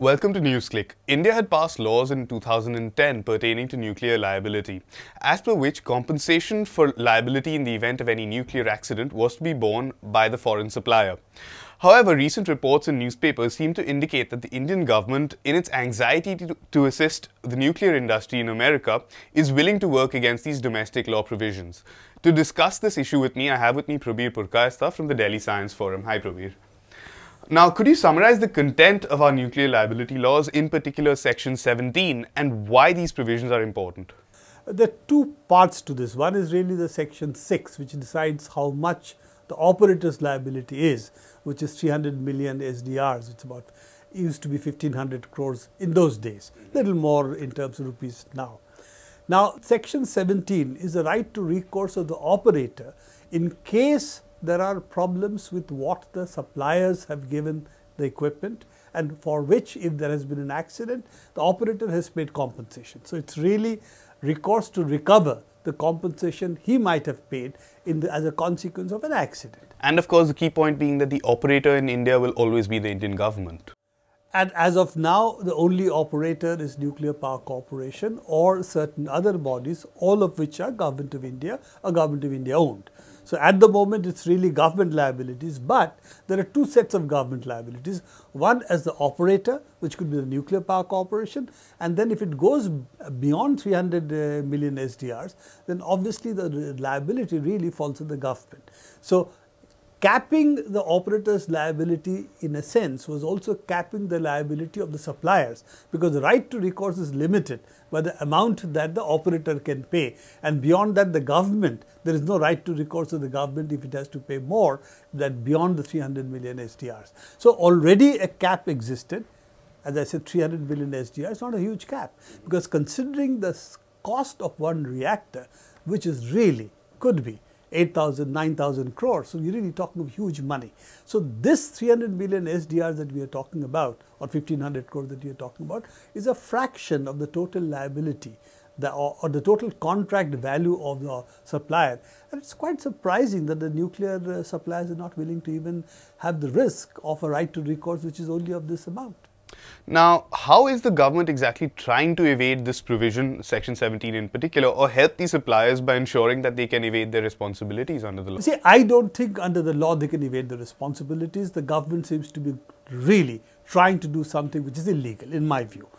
Welcome to Newsclick. India had passed laws in 2010 pertaining to nuclear liability, as per which compensation for liability in the event of any nuclear accident was to be borne by the foreign supplier. However, recent reports in newspapers seem to indicate that the Indian government, in its anxiety to assist the nuclear industry in America, is willing to work against these domestic law provisions. To discuss this issue with me, I have with me Prabir Purkayastha from the Delhi Science Forum. Hi, Prabir. Now, could you summarize the content of our nuclear liability laws, in particular Section 17, and why these provisions are important? There are two parts to this. One is really the Section 6, which decides how much the operator's liability is, which is 300 million SDRs. It's about, it used to be 1,500 crores in those days, little more in terms of rupees now. Now, Section 17 is the right to recourse of the operator in case there are problems with what the suppliers have given the equipment, and for which, if there has been an accident, the operator has paid compensation. So it's really recourse to recover the compensation he might have paid as a consequence of an accident. And of course, the key point being that the operator in India will always be the Indian government. And as of now, the only operator is Nuclear Power Corporation or certain other bodies, all of which are Government of India or Government of India owned. So at the moment, it's really government liabilities, but there are two sets of government liabilities. One as the operator, which could be the Nuclear Power Corporation, and then if it goes beyond 300 million SDRs, then obviously the liability really falls on the government. So capping the operator's liability, in a sense, was also capping the liability of the suppliers, because the right to recourse is limited by the amount that the operator can pay, and beyond that the government, there is no right to recourse of the government if it has to pay more than beyond the 300 million SDRs. So already a cap existed. As I said, 300 million SDR is not a huge cap, because considering the cost of one reactor, which is really, could be 8,000, 9,000 crores. So you're really talking of huge money. So this 300 million SDRs that we are talking about, or 1,500 crores that we are talking about, is a fraction of the total liability or the total contract value of the supplier. And it's quite surprising that the nuclear suppliers are not willing to even have the risk of a right to recourse, which is only of this amount. Now, how is the government exactly trying to evade this provision, Section 17 in particular, or help the suppliers by ensuring that they can evade their responsibilities under the law? See, I don't think under the law they can evade the responsibilities. The government seems to be really trying to do something which is illegal, in my view.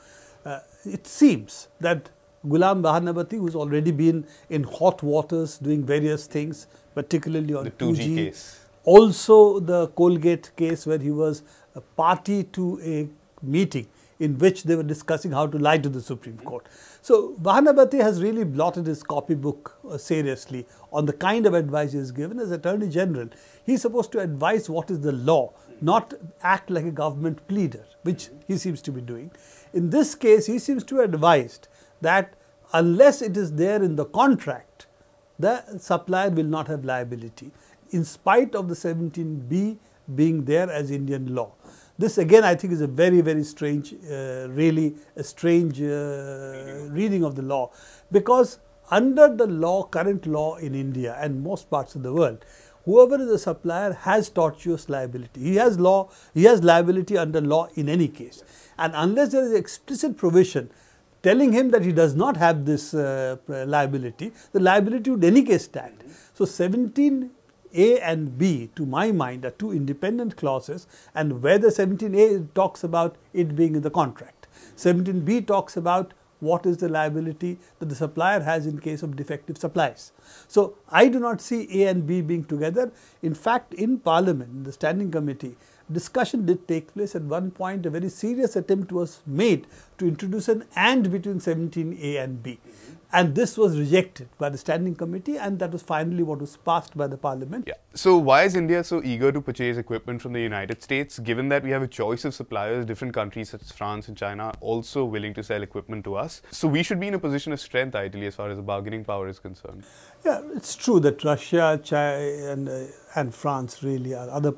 It seems that Ghulam Bahanabati, who's already been in hot waters doing various things, particularly on the 2G case. Also the Colgate case, where he was a party to a meeting in which they were discussing how to lie to the Supreme Court. So Bahanabati has really blotted his copybook seriously on the kind of advice he is given. As Attorney General, he is supposed to advise what is the law, not act like a government pleader, which he seems to be doing. In this case, he seems to have advised that unless it is there in the contract, the supplier will not have liability, in spite of the 17B being there as Indian law. This again, I think, is a very, very strange, really a strange reading of the law, because under the law, current law in India and most parts of the world, whoever is a supplier has tortious liability. He has liability under law in any case. And unless there is explicit provision telling him that he does not have this liability, the liability would in any case stand. So 17A and B, to my mind, are two independent clauses, and where the 17A talks about it being in the contract, 17B talks about what is the liability that the supplier has in case of defective supplies. So I do not see A and B being together. In fact, in Parliament, in the Standing Committee, discussion did take place. At one point, a very serious attempt was made to introduce an "and" between 17A and B. And this was rejected by the Standing Committee, and that was finally what was passed by the Parliament. Yeah. So why is India so eager to purchase equipment from the United States, given that we have a choice of suppliers? Different countries such as France and China are also willing to sell equipment to us. So we should be in a position of strength, ideally, as far as the bargaining power is concerned. Yeah, it's true that Russia, China and France really are other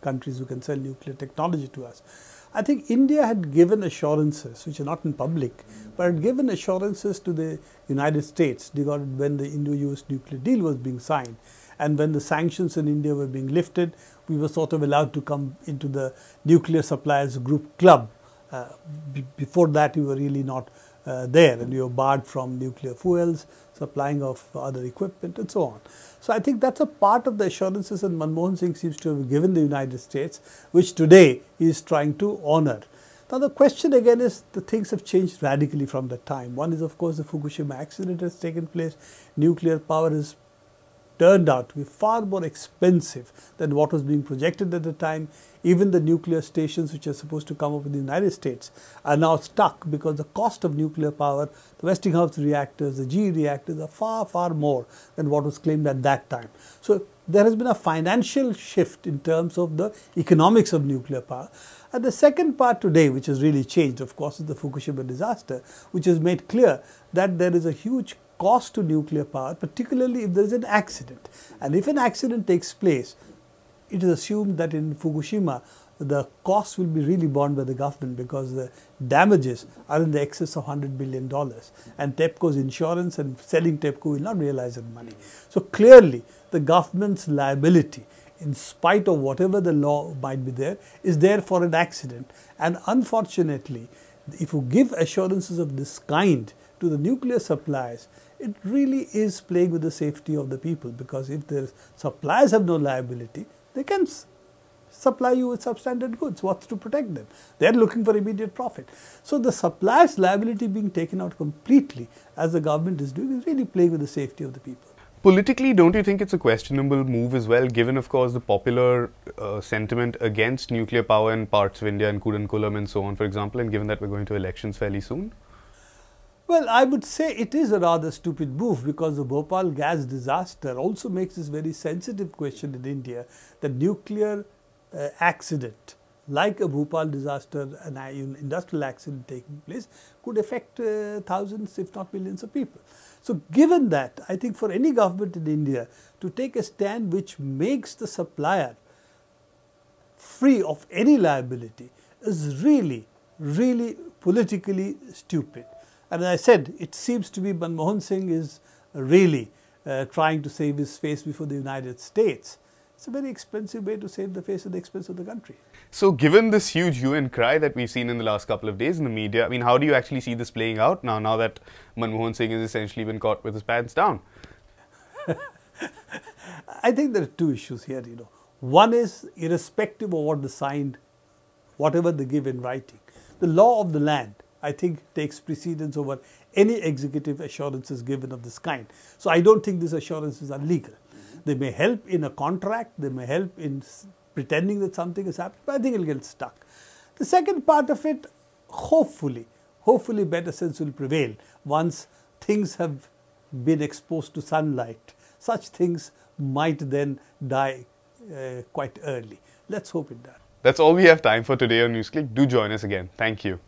countries who can sell nuclear technology to us. I think India had given assurances, which are not in public, but had given assurances to the United States when the Indo-US nuclear deal was being signed, and when the sanctions in India were being lifted, we were sort of allowed to come into the nuclear suppliers group club Before that, you were really not there, and you were barred from nuclear fuels, supplying of other equipment, and so on. So I think that's a part of the assurances that Manmohan Singh seems to have given the United States, which today he is trying to honor. Now the question again is, the things have changed radically from that time. One is, of course, the Fukushima accident has taken place. Nuclear power has turned out to be far more expensive than what was being projected at the time. Even the nuclear stations which are supposed to come up in the United States are now stuck because the cost of nuclear power, the Westinghouse reactors, the GE reactors are far, far more than what was claimed at that time. So there has been a financial shift in terms of the economics of nuclear power. And the second part today, which has really changed, of course, is the Fukushima disaster, which has made clear that there is a huge cost to nuclear power, particularly if there is an accident. And if an accident takes place, it is assumed that in Fukushima, the cost will be really borne by the government because the damages are in the excess of $100 billion. And TEPCO's insurance and selling TEPCO will not realize that money. So clearly, the government's liability, in spite of whatever the law might be there, is there for an accident. And unfortunately, if you give assurances of this kind to the nuclear suppliers, it really is playing with the safety of the people, because if the suppliers have no liability, they can supply you with substandard goods. What's to protect them? They're looking for immediate profit. So the supplier's liability being taken out completely, as the government is doing, is really playing with the safety of the people. Politically, don't you think it's a questionable move as well, given, of course, the popular sentiment against nuclear power in parts of India and Kudankulam and so on, for example, and given that we're going to elections fairly soon? Well, I would say it is a rather stupid move, because the Bhopal gas disaster also makes this very sensitive question in India, that nuclear accident, like a Bhopal disaster, an industrial accident taking place, could affect thousands, if not millions of people. So given that, I think for any government in India to take a stand which makes the supplier free of any liability is really, really politically stupid. And as I said, it seems to be Manmohan Singh is really trying to save his face before the United States. It's a very expensive way to save the face at the expense of the country. So given this huge hue and cry that we've seen in the last couple of days in the media, I mean, how do you actually see this playing out now that Manmohan Singh has essentially been caught with his pants down? I think there are two issues here, One is, irrespective of what they signed, whatever they give in writing, the law of the land, I think, takes precedence over any executive assurances given of this kind. So I don't think these assurances are legal. They may help in a contract, they may help in pretending that something has happened, but I think it will get stuck. The second part of it, hopefully better sense will prevail once things have been exposed to sunlight. Such things might then die quite early. Let's hope it does. That's all we have time for today on Newsclick. Do join us again. Thank you.